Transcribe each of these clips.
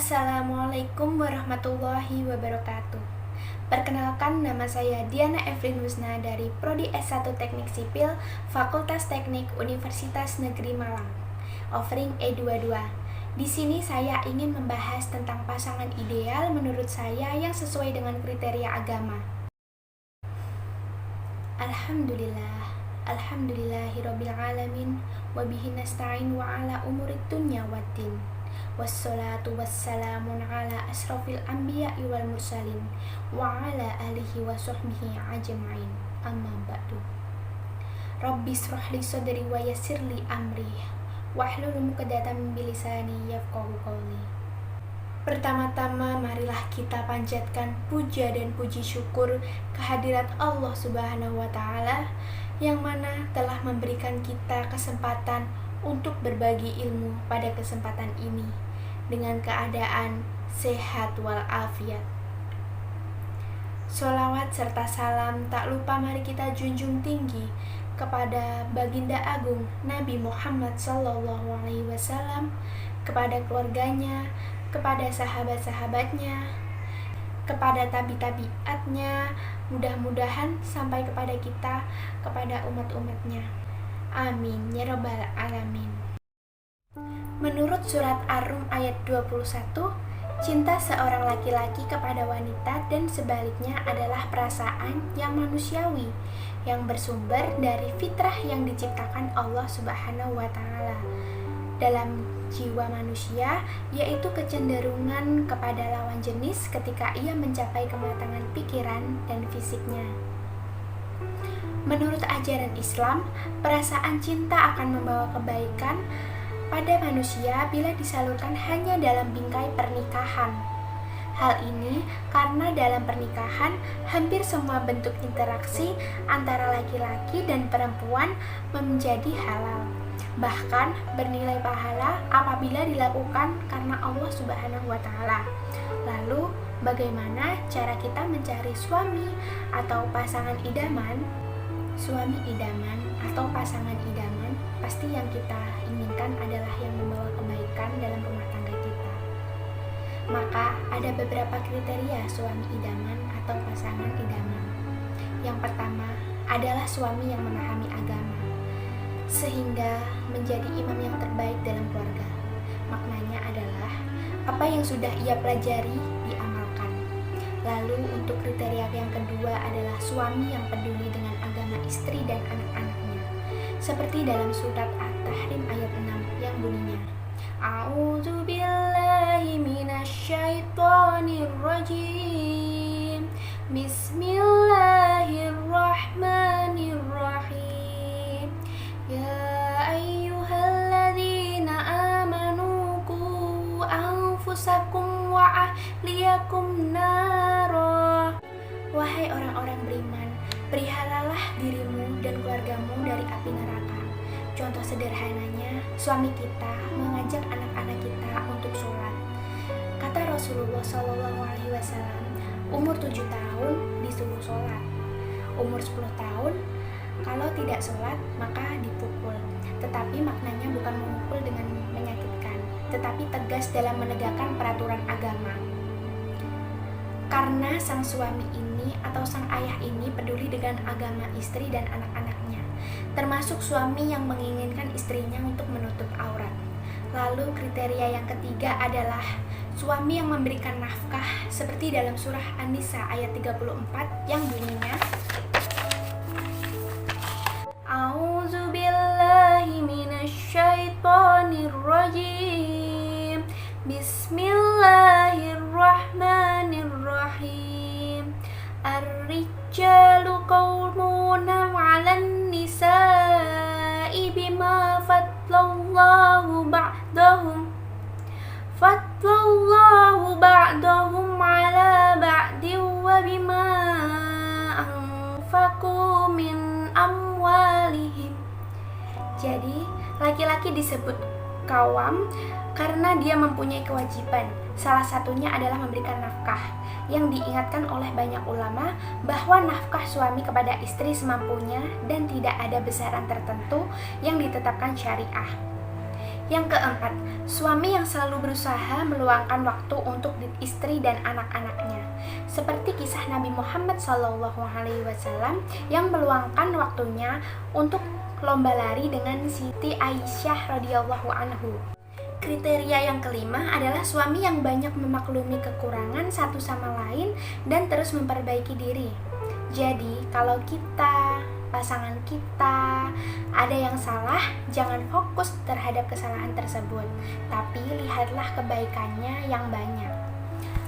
Assalamualaikum warahmatullahi wabarakatuh. Perkenalkan, nama saya Diana Efrin Husna dari Prodi S1 Teknik Sipil, Fakultas Teknik Universitas Negeri Malang, offering E22. Di sini saya ingin membahas tentang pasangan ideal menurut saya yang sesuai dengan kriteria agama. Alhamdulillahirabbil alamin wa bihi nasta'in wa ala umurid dunya waddin. Wassalatu wassalamun ala asrofil anbiya'i wal mursalin wa ala alihi wa sahbihi ajma'in. Amma ba'du. Rabbi shrah li sadri wa yassir li amri wahlul 'uqdatam min lisani yafqahu qawli. Pertama-tama marilah kita panjatkan puja dan puji syukur kehadirat Allah Subhanahu wa taala yang mana telah memberikan kita kesempatan untuk berbagi ilmu pada kesempatan ini dengan keadaan sehat walafiat. Sholawat serta salam tak lupa mari kita junjung tinggi kepada baginda agung Nabi Muhammad SAW, kepada keluarganya, kepada sahabat-sahabatnya, kepada tabi-tabiatnya, mudah-mudahan sampai kepada kita, kepada umat-umatnya. Amin ya rabbal alamin. Menurut surat Ar-Rum ayat 21, cinta seorang laki-laki kepada wanita dan sebaliknya adalah perasaan yang manusiawi yang bersumber dari fitrah yang diciptakan Allah Subhanahu wa taala dalam jiwa manusia, yaitu kecenderungan kepada lawan jenis ketika ia mencapai kematangan pikiran dan fisiknya. Menurut ajaran Islam, perasaan cinta akan membawa kebaikan pada manusia bila disalurkan hanya dalam bingkai pernikahan. Hal ini karena dalam pernikahan hampir semua bentuk interaksi antara laki-laki dan perempuan menjadi halal, bahkan bernilai pahala apabila dilakukan karena Allah Subhanahu wa taala. Lalu, bagaimana cara kita mencari suami atau pasangan idaman? Suami idaman atau pasangan idaman pasti yang kita inginkan adalah yang membawa kebaikan dalam rumah tangga kita. Maka ada beberapa kriteria suami idaman atau pasangan idaman. Yang pertama adalah suami yang memahami agama sehingga menjadi imam yang terbaik dalam keluarga. Maknanya adalah apa yang sudah ia pelajari diamalkan. Lalu untuk kriteria yang kedua adalah suami yang peduli dengan agama istri dan anak-anaknya, seperti dalam surat At-Tahrim ayat 6 yang bunyinya, A'udzubillahi minasyaitonirrajim, Bismillahirrahmanirrahim, Ya ayyuhalladzina amanu qu anfusakum wa ahliyakum nara. Wahai orang-orang beriman, peliharalah dirimu dan keluargamu dari api neraka. Contoh sederhananya, suami kita mengajak anak-anak kita untuk sholat. Kata Rasulullah SAW, umur 7 tahun disuruh sholat, umur 10 tahun kalau tidak sholat maka dipukul. Tetapi maknanya bukan memukul dengan menyakitkan, tetapi tegas dalam menegakkan peraturan agama. Karena sang suami ini atau sang ayah ini peduli dengan agama istri dan anak-anaknya, termasuk suami yang menginginkan istrinya untuk menutup aurat. Lalu kriteria yang ketiga adalah suami yang memberikan nafkah, seperti dalam surah An-Nisa ayat 34 yang bunyinya, A'udzubillahi minasyaitonirrajim, Bismillahirrahmanirrahim, Ar-rijalu qawwamuna 'alan nisa'i bima faddallahu ba'dahum 'ala ba'din wa bima anfaqu min amwalihim. Jadi, laki-laki disebut kawam karena dia mempunyai kewajiban. Salah satunya adalah memberikan nafkah, yang diingatkan oleh banyak ulama bahwa nafkah suami kepada istri semampunya dan tidak ada besaran tertentu yang ditetapkan syariah. Yang keempat, suami yang selalu berusaha meluangkan waktu untuk istri dan anak-anaknya. Seperti kisah Nabi Muhammad SAW yang meluangkan waktunya untuk lomba lari dengan Siti Aisyah radhiyallahu anhu. Kriteria yang kelima adalah suami yang banyak memaklumi kekurangan satu sama lain dan terus memperbaiki diri. Jadi, kalau pasangan kita ada yang salah, jangan fokus terhadap kesalahan tersebut, tapi lihatlah kebaikannya yang banyak.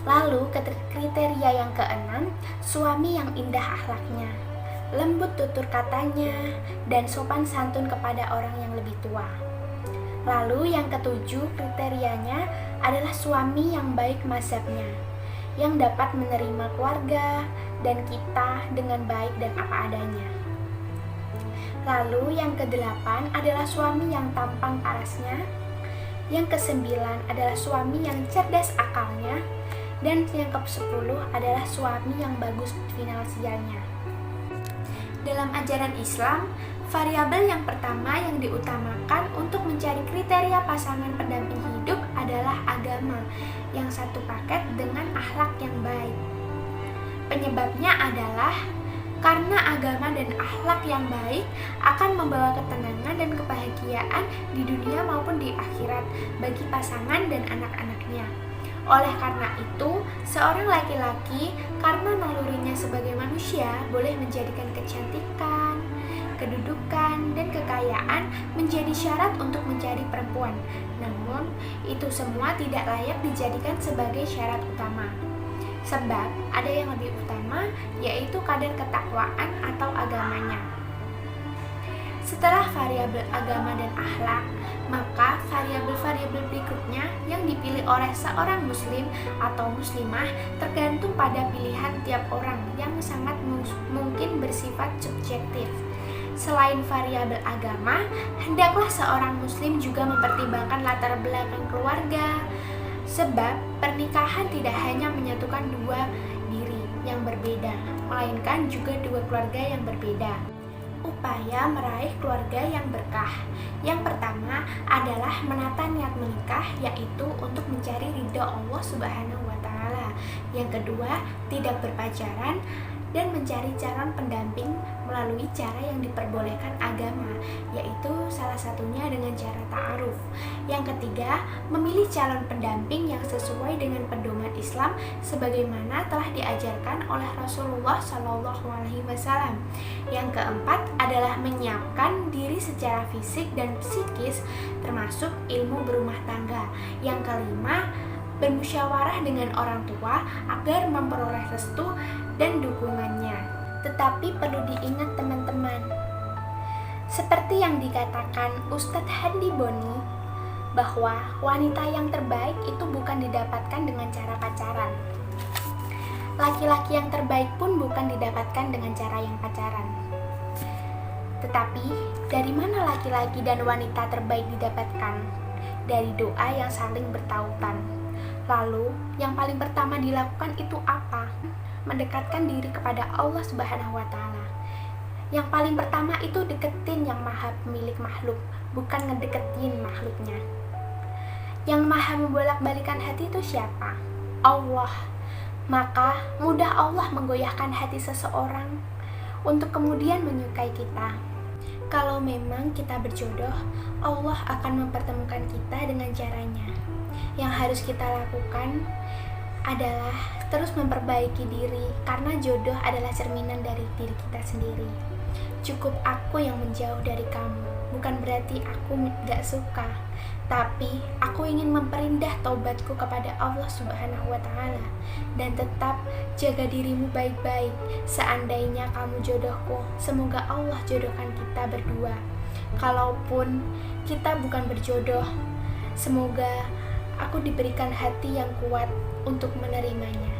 Lalu kriteria yang keenam, suami yang indah akhlaknya, lembut tutur katanya, dan sopan santun kepada orang yang lebih tua. Lalu yang ketujuh kriterianya adalah suami yang baik mazhabnya, yang dapat menerima keluarga dan kita dengan baik dan apa adanya. Lalu yang kedelapan adalah suami yang tampang parasnya. Yang kesembilan adalah suami yang cerdas akalnya. Dan yang ke-10 adalah suami yang bagus finansialnya. Dalam ajaran Islam, variabel yang pertama yang diutamakan untuk mencari kriteria pasangan pendamping hidup adalah agama yang satu paket dengan akhlak yang baik. Penyebabnya adalah karena agama dan akhlak yang baik akan membawa ketenangan dan kebahagiaan di dunia maupun di akhirat bagi pasangan dan anak-anaknya. Oleh karena itu, seorang laki-laki karena nalurinya sebagai manusia boleh menjadikan kecantikan, kedudukan, dan kekayaan menjadi syarat untuk mencari perempuan. Namun, itu semua tidak layak dijadikan sebagai syarat utama. Sebab ada yang lebih utama, yaitu kadar ketakwaan atau agamanya. Setelah variabel agama dan akhlak, maka variabel-variabel berikutnya yang dipilih oleh seorang muslim atau muslimah tergantung pada pilihan tiap orang yang sangat mungkin bersifat subjektif. Selain variabel agama, hendaklah seorang muslim juga mempertimbangkan latar belakang keluarga, sebab pernikahan tidak hanya menyatukan dua diri yang berbeda, melainkan juga dua keluarga yang berbeda. Upaya meraih keluarga yang berkah. Yang pertama adalah menata niat menikah, yaitu untuk mencari ridha Allah Subhanahu wa Ta'ala. Yang kedua, tidak berpacaran dan mencari calon pendamping melalui cara yang diperbolehkan agama, yaitu salah satunya dengan cara ta'aruf. Yang ketiga, memilih calon pendamping yang sesuai dengan pedoman Islam sebagaimana telah diajarkan oleh Rasulullah SAW. Yang keempat adalah menyiapkan diri secara fisik dan psikis, termasuk ilmu berumah tangga. Yang kelima, bermusyawarah dengan orang tua agar memperoleh restu dan dukungannya. Tetapi perlu diingat teman-teman, seperti yang dikatakan Ustadz Handi Boni, bahwa wanita yang terbaik itu bukan didapatkan dengan cara pacaran. Laki-laki yang terbaik pun bukan didapatkan dengan cara yang pacaran. Tetapi, dari mana laki-laki dan wanita terbaik didapatkan? Dari doa yang saling bertautan. Lalu, yang paling pertama dilakukan itu apa? Mendekatkan diri kepada Allah Subhanahu wa Ta'ala. Yang paling pertama itu deketin yang maha pemilik makhluk, bukan ngedeketin makhluknya. Yang maha membolak-balikan hati itu siapa? Allah. Maka mudah Allah menggoyahkan hati seseorang untuk kemudian menyukai kita. Kalau memang kita berjodoh, Allah akan mempertemukan kita dengan caranya. Yang harus kita lakukan adalah terus memperbaiki diri, karena jodoh adalah cerminan dari diri kita sendiri. Cukup aku yang menjauh dari kamu, bukan berarti aku gak suka, tapi aku ingin memperindah taubatku kepada Allah Subhanahu wa Ta'ala. Dan tetap jaga dirimu baik-baik. Seandainya kamu jodohku, semoga Allah jodohkan kita berdua. Kalaupun kita bukan berjodoh, semoga aku diberikan hati yang kuat untuk menerimanya.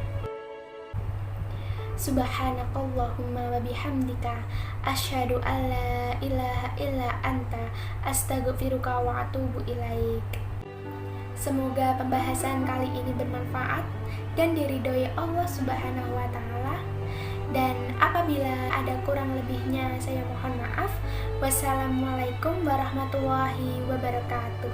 Subhanakallahumma wa bihamdika asyhadu an la ilaha illa anta astaghfiruka wa atubu ilaik. Semoga pembahasan kali ini bermanfaat dan diridhoi Allah Subhanahu wa Ta'ala. Dan apabila ada kurang lebihnya, saya mohon maaf. Wassalamualaikum warahmatullahi wabarakatuh.